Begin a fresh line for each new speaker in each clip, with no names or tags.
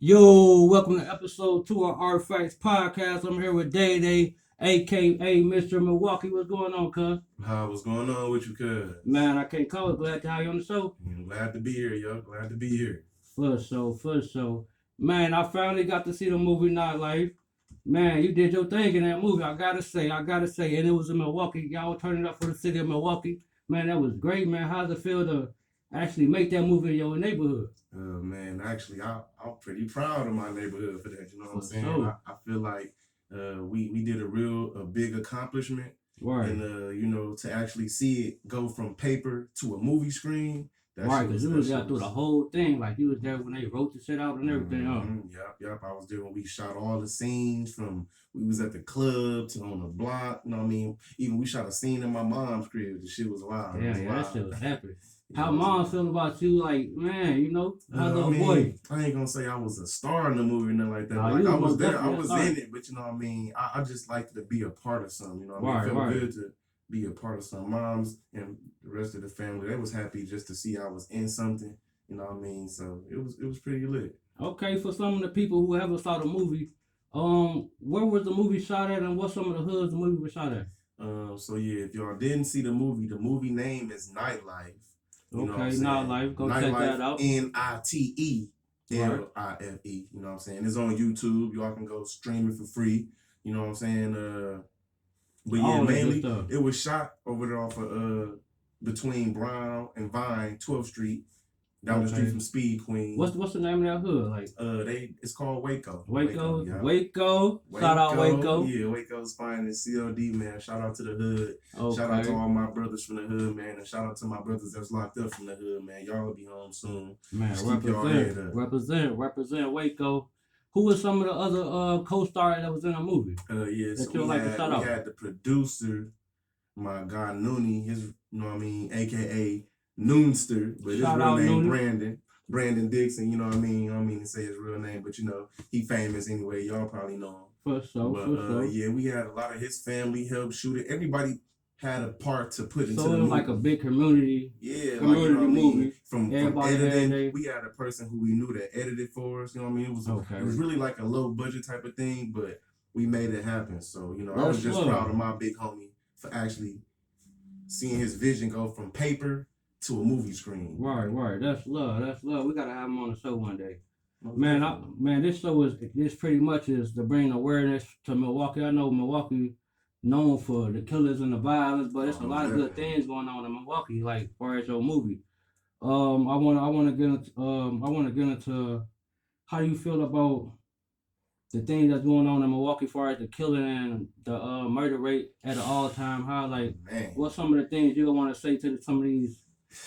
Yo, welcome to episode 2 of Artifacts Podcast. I'm here with Day Day, aka Mr. Milwaukee. What's going on, cuz?
What's going on with you, cuz?
Man, I can't call it. Glad to have you on the show.
Glad to be here, yo. Glad to be here.
For sure. Man, I finally got to see the movie Nightlife. Man, you did your thing in that movie. I gotta say. And it was in Milwaukee. Y'all turning up for the city of Milwaukee. Man, that was great, man. How's it feel to actually make that movie in your neighborhood?
Man, actually, I'm pretty proud of my neighborhood for that. You know what I'm
For
saying?
sure.
I feel like we did a big accomplishment,
Right.
and to actually see it go from paper to a movie screen.
Right, because you was there through the whole thing. Like, you was there when they wrote the shit out and everything.
Yep. I was there when we shot all the scenes from we was at the club to on the block. You know what I mean? Even we shot a scene in my mom's crib. The shit was wild.
Yeah,
wild.
that shit was epic. How mom feel about you? Like, man, how's boy?
I ain't gonna say I was a star in the movie or nothing like that.
Nah,
like I was there, I
definitely a
was
star.
in it, but you know what I mean. I just liked to be a part of something. You know what I mean? It felt good to be a part of something. Moms and the rest of the family, they was happy just to see I was in something. You know what I mean? So it was pretty lit.
Okay, for some of the people who haven't saw the movie, where was the movie shot at, and what some of the hoods the movie was shot at?
So yeah, if y'all didn't see the movie name is Nightlife. You know
Okay, Nightlife. Go check that out.
Nitelife. You know what I'm saying? It's on YouTube. Y'all can go stream it for free. You know what I'm saying? But yeah, mainly it was shot over there off of between Brown and Vine, 12th Street, down the street from Speed Queen.
What's the name of that hood? Like
it's called Waco.
Waco. Shout out Waco.
Yeah, Waco's finest. COD, man. Shout out to the hood.
Okay.
Shout out to all my brothers from the hood, man, and shout out to my brothers that's locked up from the hood, man. Y'all will be home soon.
Man, represent Waco. Who were some of the other co-stars that was in the movie?
We had the producer, my guy Noonie, you know what I mean, aka Noonster, but his real name Brandon Dixon, you know what I mean? I don't mean to say his real name, but he famous anyway. Y'all probably know him.
For sure.
Yeah, we had a lot of his family help shoot it. Everybody had a part to put into the movie.
So it was like a big community.
Yeah,
community movie.
From editing, we had a person who we knew that edited for us. You know what I mean? It was really like a low budget type of thing, but we made it happen. So I was just proud of my big homie for actually seeing his vision go from paper to a movie screen.
Right. That's love. We gotta have him on the show one day. Man, this show is pretty much is to bring awareness to Milwaukee. I know Milwaukee known for the killers and the violence, but it's a lot of good things going on in Milwaukee, like as far as your movie. I wanna get into how you feel about the things that's going on in Milwaukee as far as the killing and the murder rate at an all-time high. What's some of the things you want to say to some of these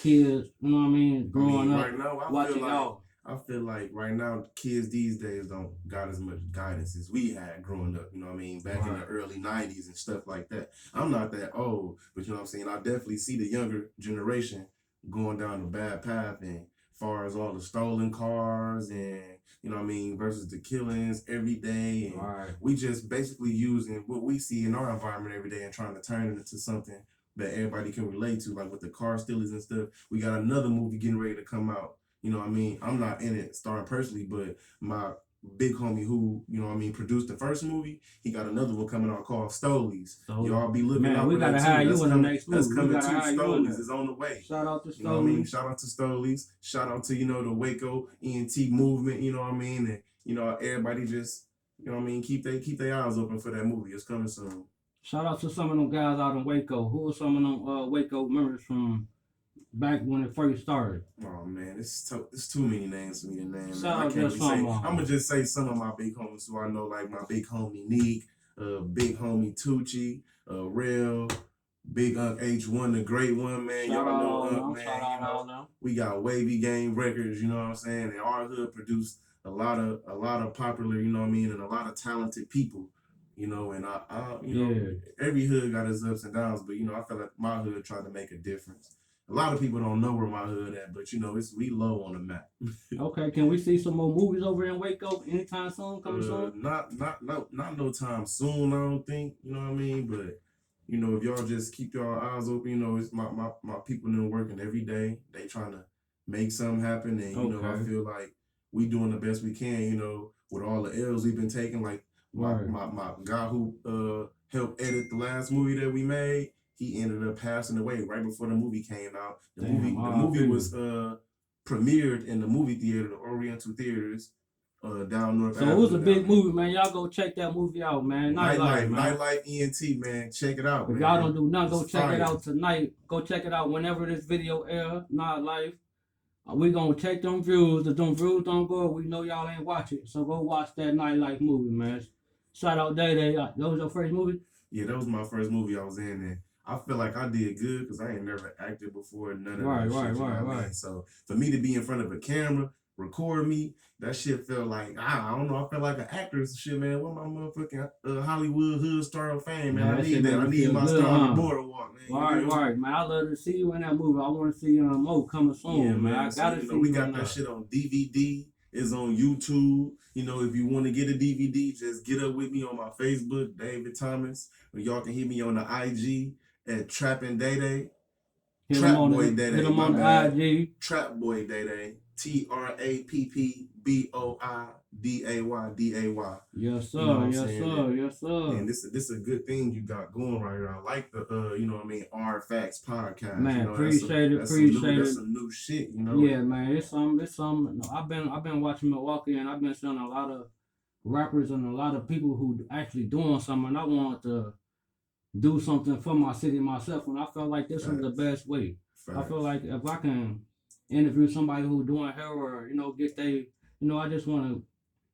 kids, you know what I mean, growing up,
right now,
watching y'all?
I feel like right now kids these days don't got as much guidance as we had growing up, you know what I mean, back in the early 90s and stuff like that. I'm not that old, but you know what I'm saying, I definitely see the younger generation going down a bad path, and far as all the stolen cars and you know what I mean, versus the killings every day, and we just basically using what we see in our environment every day and trying to turn it into something that everybody can relate to, like with the car stealers and stuff. We got another movie getting ready to come out. You know what I mean? I'm not in it starring personally, but my big homie who, you know what I mean, produced the first movie, he got another one coming out called Stolies. Y'all be looking out for that too.
We gotta hire you in the next movie.
That's coming too. Stolies is on the way.
Shout out to Stolies.
You know what I mean? Shout out to Stolies. Shout out to, the Waco ENT movement, you know what I mean? And, everybody just, you know what I mean, keep their eyes open for that movie. It's coming soon.
Shout out to some of them guys out in Waco. Who are some of them Waco members from back when it first started?
Oh man, it's too many names for me to name.
I'm
gonna just say some of my big homies who I know, like my big homie Neek, big homie Tucci, Real, Big Unk H1, the great one, man.
Y'all know
Unk, man. We got Wavy Gang Records, you know what I'm saying? And our hood produced a lot of popular, you know what I mean, and a lot of talented people. And every hood got its ups and downs, but I feel like my hood tried to make a difference. A lot of people don't know where my hood at, but we low on the map.
Okay, can we see some more movies over in Waco anytime soon? Coming soon?
Not no time soon, I don't think. You know what I mean? But if y'all just keep your eyes open, it's my people in working every day. They trying to make something happen, and I feel like we doing the best we can, you know, with all the L's we've been taking. Like
Right.
my guy who helped edit the last movie that we made, he ended up passing away right before the movie came out. The movie was premiered in the movie theater, the Oriental Theaters, down North.
So it was a big movie, man. Y'all go check that movie out, man. Nightlife, man.
Nightlife ENT, man. Check it out.
If y'all don't do nothing, go check it out tonight. Go check it out whenever this video air. Nightlife. We gonna check them views. If them views don't go, we know y'all ain't watch it. So go watch that Nightlife movie, man. Shout out Day Day. That was your first movie?
Yeah, that was my first movie I was in, and I feel like I did good because I ain't never acted before, none of that shit. Right. So for me to be in front of a camera, record me, that shit felt like, I don't know, I felt like an actor and shit, man. What my motherfucking Hollywood hood star of fame, man. I need that. I need my star on the boardwalk, man.
Right, man. I love to see you in that movie. I want to see Mo coming soon,
yeah,
man. I gotta see you.
We got that shit on DVD. It's on YouTube. You know, if you want to get a DVD, just get up with me on my Facebook, David Thomas. Or y'all can hit me on the IG at Trappin' Day Day. Trap Boy Day Day.
Hit him on the IG.
Trap Boy Day Day. TRAPPBOIDAYDAY.
Yes, sir.
You know
Yes, sir.
And this is a good thing you got going right here. I like the you know what I mean, R Facts podcast.
Man,
you know,
appreciate it.
That's some new shit, you know.
Yeah, man. It's some. No, I've been watching Milwaukee, and I've been seeing a lot of rappers and a lot of people who actually doing something. And I want to do something for my city myself, and I felt like this was the best way. I feel like if I can interview somebody who's doing hell, or get they, I just want to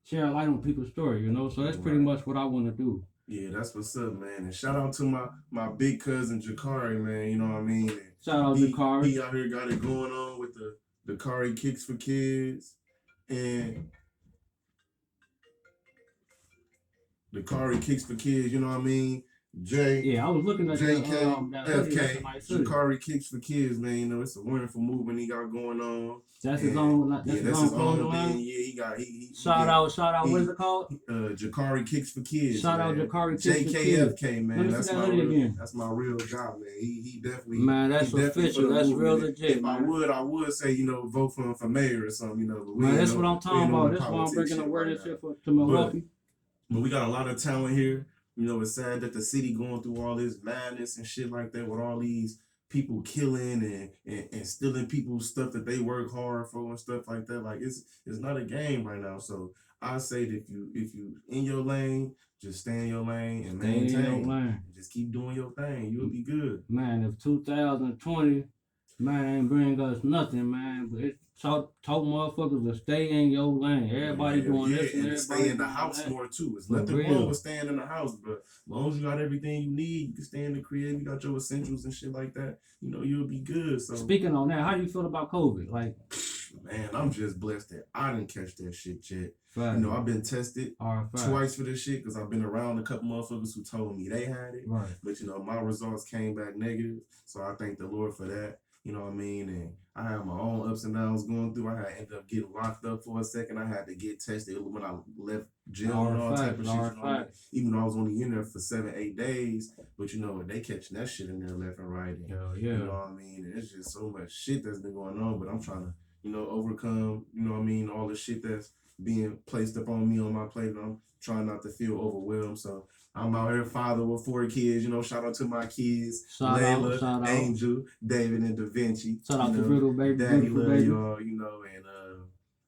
share a light on people's story, So that's pretty much what I want to do.
Yeah, that's what's up, man. And shout out to my big cousin Jakari, man. You know what I mean? And
shout out Jakari.
He out here got it going on with the Jakari Kicks for Kids and the Jakari Kicks for Kids. You know what I mean?
Yeah, I was looking at
JKFK, Jakari Kicks for Kids, man. You know, it's a wonderful movement he got going on.
That's his own. That's his own thing.
Yeah,
shout out. What is it called?
Jakari Kicks for Kids.
Shout out Jakari Kicks for Kids.
JKFK, man. That's my real guy, man. He definitely.
Man, that's official. That's real legit.
If I would say, vote for him for mayor or something, But
man, that's what I'm talking about. That's why I'm bringing awareness here to Milwaukee.
But we got a lot of talent here. It's sad that the city going through all this madness and shit like that with all these people killing and stealing people's stuff that they work hard for and stuff like that. Like it's not a game right now. So I say that if you in your lane, just stay in your lane and maintain. And just keep doing your thing. You'll be good.
Man, if 2020, man, ain't bring us nothing, man. But it's told motherfuckers to stay in your lane. Everybody doing this and everybody
stay in the house more too. It's nothing wrong with staying in the house, but as long as you got everything you need, you can stay in the crib. You got your essentials and shit like that. You'll be good. So
speaking on that, how do you feel about COVID? Like,
man, I'm just blessed that I didn't catch that shit yet.
Right.
I've been tested twice for this shit because I've been around a couple motherfuckers who told me they had it.
Right.
But my results came back negative, so I thank the Lord for that. You know what I mean? And I had my own ups and downs going through. I had ended up getting locked up for a second. I had to get tested when I left jail and all type of shit. Even though I was only in there for 7-8 days. But they catching that shit in there left and right. And,
yeah.
You know what I mean? And it's just so much shit that's been going on. But I'm trying to, overcome, all the shit that's being placed up on me on my plate. And I'm trying not to feel overwhelmed. So I'm out here, father with 4 kids. Shout out to my kids, Layla, Angel, David, and Da Vinci.
Shout out to Brutal Baby,
Daddy love y'all. And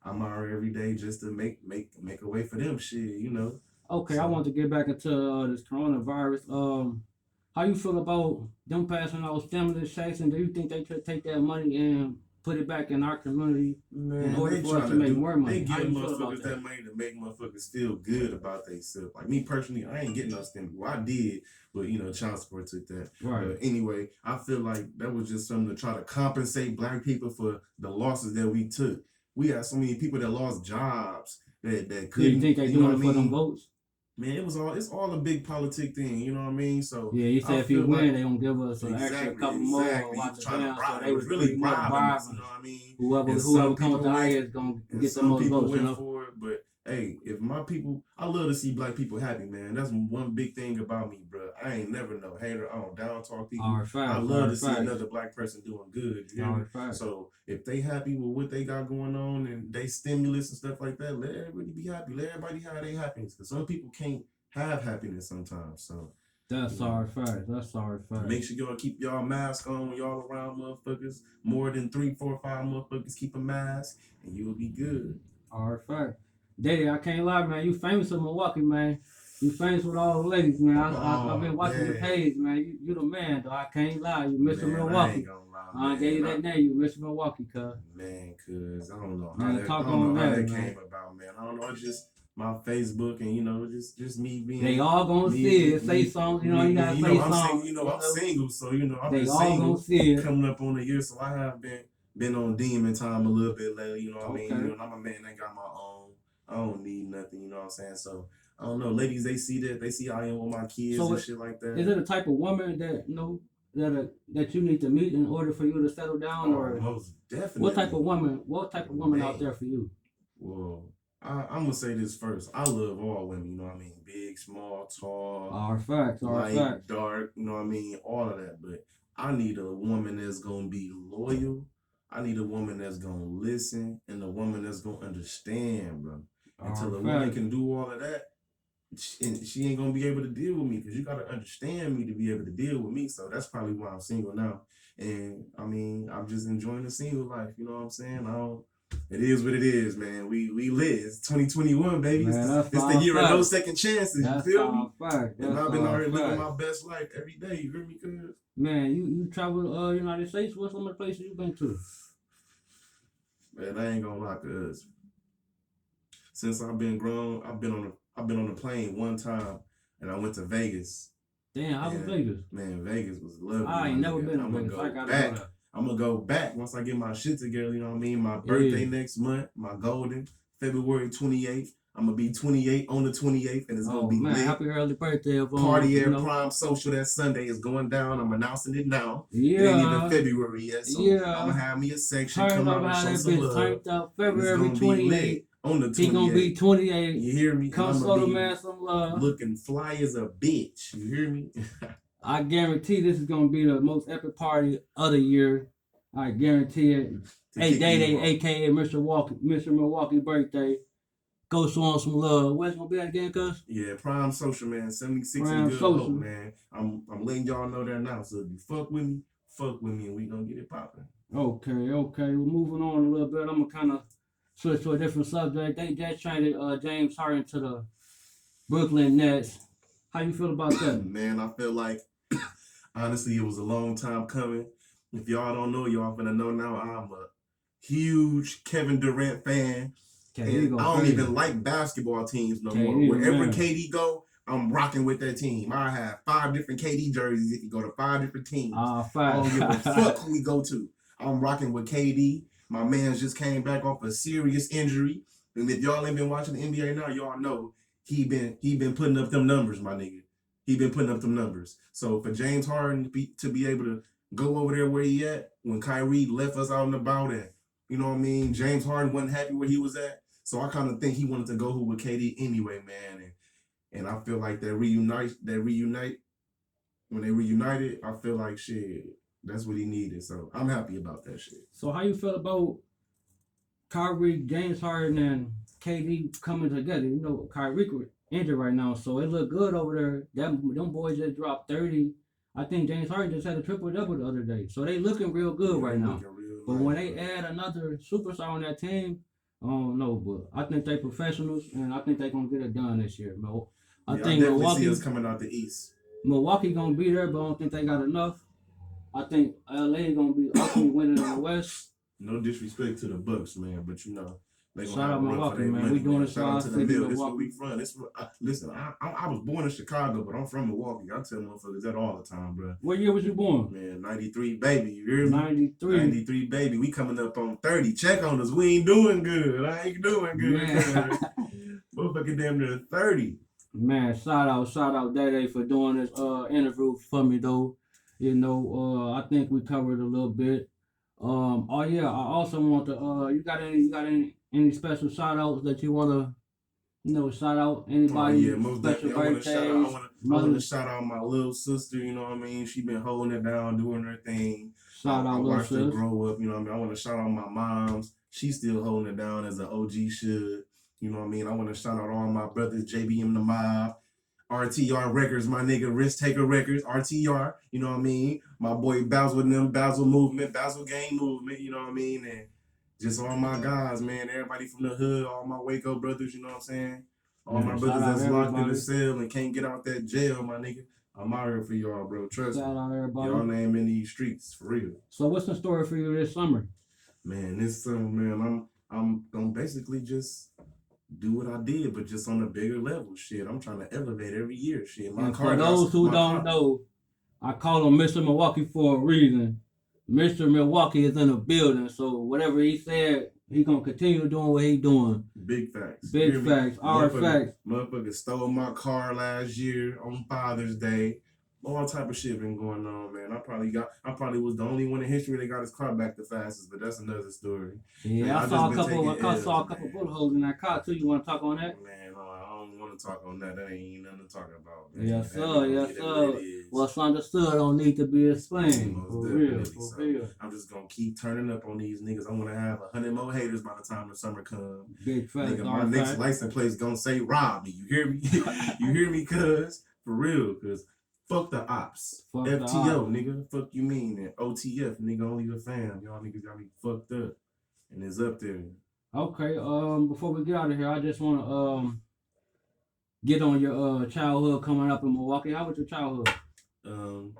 I'm out here every day just to make a way for them. Shit,
Okay, so I want to get back into this coronavirus. How you feel about them passing out stimulus checks, and do you think they should take that money and put it back in our community in order for us to make more money?
They give motherfuckers that money to make motherfuckers feel good about themselves. Like me personally, I ain't getting no stimulus. Well, I did, but child support took that.
Right.
But anyway, I feel like that was just something to try to compensate black people for the losses that we took. We had so many people that lost jobs that couldn't.
Do you think they doing it for them votes?
Man, it's all a big politic thing, you know what I mean? So
yeah, you said if you win, they gonna give us an extra couple more.
Trying to bribe. They was really bribing, you know what I mean?
Whoever comes to highest gonna get the most votes.
Went for it, but hey, if my people, I love to see black people happy, man. That's one big thing about me, bro. I ain't never no hater. I don't down talk people.
All right,
I
facts.
love
All
to see
right,
another black person doing good. You hear
all
me?
right.
So if they happy with what they got going on and they stimulus and stuff like that, let everybody be happy. Let everybody have their happiness. Because some people can't have happiness sometimes. So
That's all right. That's all right.
make sure y'all keep y'all mask on when y'all around motherfuckers. More than 3, 4, 5 motherfuckers keep a mask and you'll be good.
All right. Daddy, I can't lie, man. You famous in Milwaukee, man. You famous with all the ladies, man. I've been watching the page, man. You the man, though. I can't lie. You Mr.
Man, I
Milwaukee.
ain't gonna lie,
I gave you that name. You Mr. Milwaukee, cuz.
Man, cause I don't know how
Man,
that,
talk
I don't
on
know how
that,
that
man.
came about, man. I don't know. It's just my Facebook and just me being.
They all gonna see it. Say something, you gotta say
I'm
something.
single. I'm single, so I've
They
been
all
single
gonna see it.
coming up on a year, so I have been on demon time a little bit lately. You know what I
Okay.
mean? I'm a man that got my own. I don't need nothing. You know what I'm saying? So I don't know, ladies. They see that. They see how I am with my kids and shit like that.
Is it a type of woman that that you need to meet in order for you to settle down, or
most definitely?
What type of woman out there for you?
Well, I'm gonna say this first. I love all women. You know what I mean? Big, small, tall,
All facts,
light, dark. You know what I mean? All of that. But I need a woman that's gonna be loyal. I need a woman that's gonna listen and a woman that's gonna understand, bro. Until a woman can do all of that, she ain't gonna be able to deal with me because you gotta understand me to be able to deal with me. So that's probably why I'm single now. And I mean, I'm just enjoying the single life. You know what I'm saying? It is what it is, man. We live. It's 2021, baby.
Man,
it's the year of no second chances. You feel me? And I've been out here living my best life every day. You hear me, cuz?
Man, you traveled United States. What's some of the places you been to?
Man, I ain't gonna lie, cuz since I've been grown, I've been on a plane one time, and I went to Vegas.
Damn, how was Vegas?
Man, Vegas was lovely.
I ain't never been to Vegas. I gotta go there.
I'm gonna go back once I get my shit together. You know what I mean? My birthday next month, my golden February 28th. I'm gonna be 28 on the 28th, and it's gonna be lit.
Happy early birthday,
Party at Prime Social that Sunday is going down. I'm announcing it now.
Yeah,
it ain't even February yet, so I'm gonna have me a section come out and show some love.
Turned up February 28th.
On the 28th.
He gonna be 28.
You hear me?
Come show the man some love.
Looking fly as a bitch. You hear me?
I guarantee this is gonna be the most epic party of the year. I guarantee it. Hey, Day, aka Mr. Milwaukee birthday. Go show on some love. Where's gonna be at again, cuz?
Yeah, Prime Social, man. 76
Prime
and Good
Social.
Hope, man. I'm letting y'all know that now. So if you fuck with me, and we gonna get it popping.
Okay. We're moving on a little bit. I'm gonna kind of switch to a different subject. They just traded James Harden to the Brooklyn Nets. How you feel about that?
Man, I feel like honestly it was a long time coming. If y'all don't know, y'all finna know now. I'm a huge Kevin Durant fan. And I don't even like basketball teams no more. Wherever KD go, I'm rocking with that team. I have 5 different KD jerseys if you go to 5 different teams. I don't give a fuck who we go to. I'm rocking with KD. My man just came back off a serious injury. And if y'all ain't been watching the NBA now, y'all know he been putting up them numbers, my nigga. He been putting up them numbers. So for James Harden to be able to go over there where he at, when Kyrie left us out and about, and you know what I mean, James Harden wasn't happy where he was at. So I kind of think he wanted to go with KD anyway, man. And I feel like when they reunited, I feel like shit, that's what he needed. So I'm happy about that shit. So
how you feel about Kyrie, James Harden, and KD coming together? You know, Kyrie injured right now, so it look good over there. Them boys just dropped 30. I think James Harden just had a triple-double the other day. So they looking real good right now. But when they add another superstar on that team, I don't know, but I think they professionals, and I think they gonna get it done this year. I think
Milwaukee is coming out the East.
Milwaukee gonna be there, but I don't think they got enough. I think LA gonna be ultimately winning in the West.
No disrespect to the Bucks, man, but you know they gonna
shout out Milwaukee, man.
Money,
We doing
this. Shout out to the mill. This
where
we from. Listen, I was born in Chicago, but I'm from Milwaukee. I tell motherfuckers that all the time, bro.
What year was you born?
Man, 93, baby. You hear me?
93.
93, baby. We coming up on 30. Check on us. We ain't doing good. I ain't doing good. Motherfucking damn near 30.
Man, shout out Day for doing this interview for me though. You know, I think we covered a little bit. I also want to you got any special shout outs that you wanna You know, shout out
Oh
anybody,
yeah, most
special
definitely. I
birthdays,
want to
mothers.
shout out my little sister. You know what I mean? She been holding it down, doing her thing.
Shout
I
out little
watched her
sis.
grow up. You know what I mean? I want to shout out my moms. She's still holding it down as an OG should. You know what I mean? I want to shout out all my brothers, JBM the Mob, RTR Records, my nigga, Risk Taker Records, RTR. You know what I mean? My boy Basil and them, Basil Movement, Basil Gang Movement. You know what I mean? And just all my guys, man. Everybody from the hood, all my Waco brothers. You know what I'm saying? All my brothers that's locked in the cell and can't get out that jail, my nigga. I'm out here for y'all, bro. Trust me.
Shout out everybody.
Y'all name in these streets, for real.
So what's the story for you this summer?
Man, this summer, man, I'm gonna basically just do what I did, but just on a bigger level. Shit, I'm trying to elevate every year. Shit,
And for those who don't know, I call him Mr. Milwaukee for a reason. Mr. Milwaukee is in the building, so whatever he said, he gonna continue doing what he doing.
Big facts.
Big facts. Our facts.
Motherfucker stole my car last year on Father's Day. All type of shit been going on, man. I probably was the only one in history that got his car back the fastest, but that's another story.
Yeah, man, I saw a couple bullet holes in that car too. You want to talk on that?
Man, no, I don't want to talk on that. That ain't nothing to talk about. Man.
Yes, sir. Yes, sir. What's understood don't need to be explained. For real.
I'm just gonna keep turning up on these niggas. I want to have 100 more haters by the time the summer comes.
Big facts.
Nigga, my next license plate's gonna say rob me. You hear me? You hear me? Cuz for real, cuz. Fuck the ops. Fuck FTO, nigga. Fuck you mean? And OTF, nigga, only the fam. Y'all niggas got me fucked up. And it's up there.
Okay, before we get out of here, I just want to get on your childhood coming up in Milwaukee. How was your childhood?
You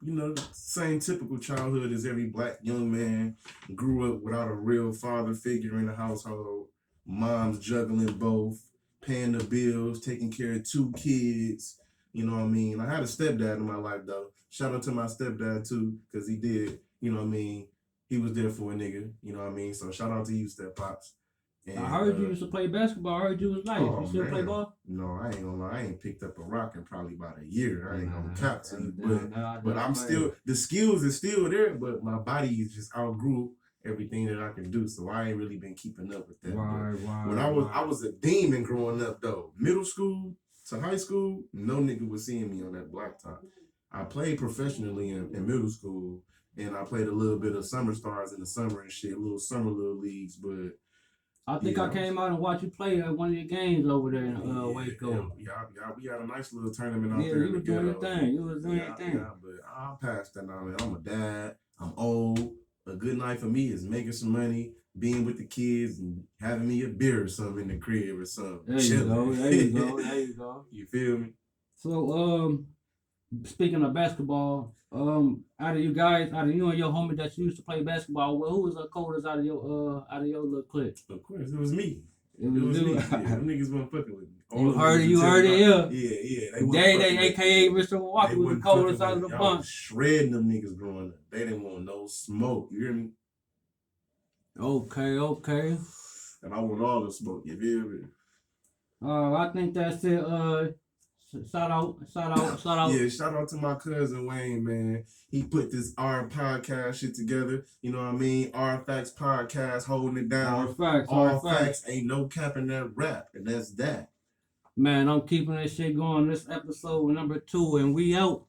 know, same typical childhood as every black young man. Grew up without a real father figure in the household. Mom's juggling both, paying the bills, taking care of 2 kids. You know what I mean? I had a stepdad in my life, though. Shout out to my stepdad, too, because he did, you know what I mean? He was there for a nigga, you know what I mean? So shout out to you, Step Pops.
And, I heard you used to play basketball. I heard you was nice. You still play ball?
No, I ain't gonna lie. I ain't picked up a rock in probably about a year. I ain't gonna cap to you. But I'm still, the skills is still there, but my body is just outgrew everything that I can do. So I ain't really been keeping up with that. When I was a demon growing up, though. Middle school to high school, no nigga was seeing me on that blacktop. I played professionally in middle school, and I played a little bit of Summer Stars in the summer and shit, little leagues, but
I think I came out and watched you play at one of your games over there in Waco.
Yeah, we had a nice little tournament out there.
Yeah, you was doing your thing. You was doing your thing.
Yeah, but I'm past that now, man. I'm a dad. I'm old. A good night for me is making some money, being with the kids, and having me a beer or something in the crib or something.
There you go. There you go. There you go.
You feel me?
So, speaking of basketball, out of you and your homie that you used to play basketball with, who was the coldest out of your little clique?
Of course, it was me.
It was
me. Yeah, them niggas weren't fucking with me.
You heard it here.
Yeah.
They aka Mr. Milwaukee, was the coldest out of the bunch.
Shredding them niggas growing up. They didn't want no smoke. You hear me?
Okay.
And I want all the smoke. You feel me?
I think that's it. Shout out.
Yeah, shout out to my cousin Wayne, man. He put this R podcast shit together. You know what I mean? R Facts podcast, holding it down.
All facts.
Ain't no capping that rap, and that's that.
Man, I'm keeping this shit going. This episode number 2, and we out.